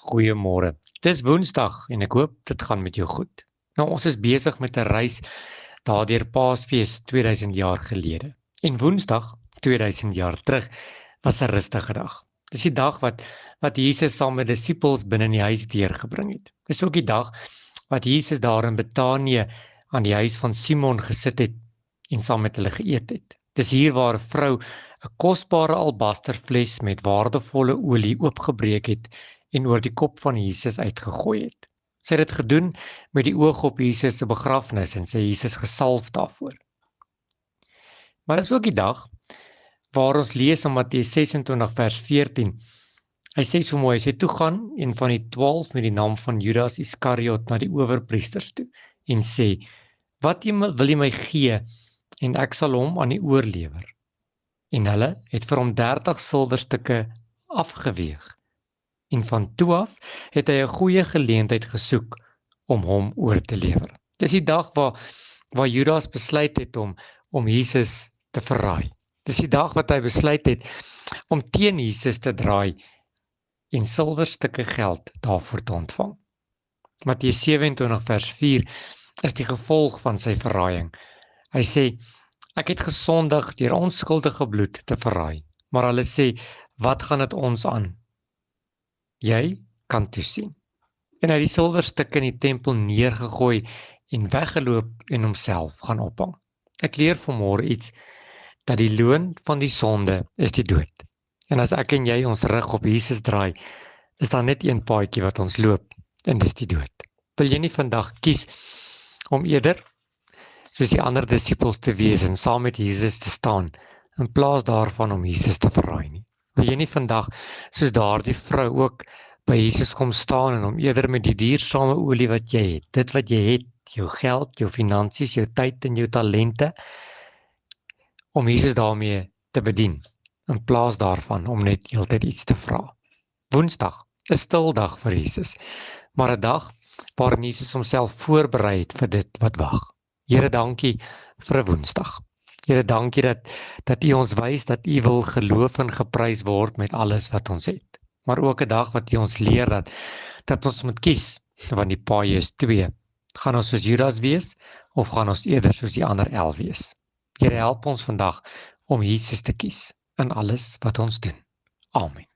Goeiemôre. Dis Woensdag en ek hoop dit gaan met jou goed. Nou ons is besig met 'n reis daardeur Paasfees 2000 jaar gelede. En Woensdag 2000 jaar terug was 'n rustige dag. Dis die dag wat Jesus saam met disippels binne in die huis deurgebring het. Dis ook die dag wat Jesus daar in Betanië aan die huis van Simon gesit het en saam met hulle geëet het. Dis hier waar 'n vrou 'n kosbare albasterfles met waardevolle olie oopgebreek het en oor die kop van Jesus uitgegooi het. Sy het dit gedoen met die oog op Jesus se begrafnis en sy Jesus gesalf daarvoor. Maar dis ook die dag waar ons lees in Matteus 26 vers 14. Hy sê so mooi, hy sê toe gaan een van die 12 met die naam van Judas Iskariot na die owerpriesters toe en sê, wat wil jy my gee en ek sal hom aan die oorlewer. En hulle het vir hom 30 silwerstukke afgeweeg. En van toe af het hy 'n goeie geleentheid gesoek om hom oor te lewer. Dis die dag waar Judas besluit het om Jesus te verraai. Dis die dag wat hy besluit het om teen Jesus te draai en silwerstukke geld daarvoor te ontvang. Matteus 27 vers 4 is die gevolg van sy verraaiing. Hy sê, ek het gesondig deur onskuldige bloed te verraai. Maar hulle sê, wat gaan dit ons aan? Jy kan toesien. En hy het die silwerstukke in die tempel neergegooi en weggeloop en homself gaan ophang. Ek leer vanmôre iets, dat die loon van die sonde is die dood. En as ek en jy ons rug op Jesus draai, is daar net een paadjie wat ons loop, en dis die dood. Wil jy nie vandag kies om eerder soos die ander disippels te wees en saam met Jesus te staan, in plaas daarvan om Jesus te verraai nie? Wil jy nie vandag soos daardie vrou ook by Jesus kom staan en hom eerder met die duursame olie wat jy het, dit wat jy het, jou geld, jou finansies, jou tyd en jou talente, om Jesus daarmee te bedien, in plaas daarvan om net heeltyd iets te vra. Woensdag, 'n stil dag vir Jesus, maar 'n dag waarin Jesus homself voorberei het vir dit wat wag. Here, dankie vir 'n Woensdag. Here, dankie dat U ons wys dat U wil geloof en geprys word met alles wat ons het. Maar ook 'n dag wat U ons leer dat ons moet kies, want die paai is 2. Gaan ons soos Judas wees of gaan ons eerder soos die ander 11 wees? Here, help ons vandag om Jesus te kies in alles wat ons doen. Amen.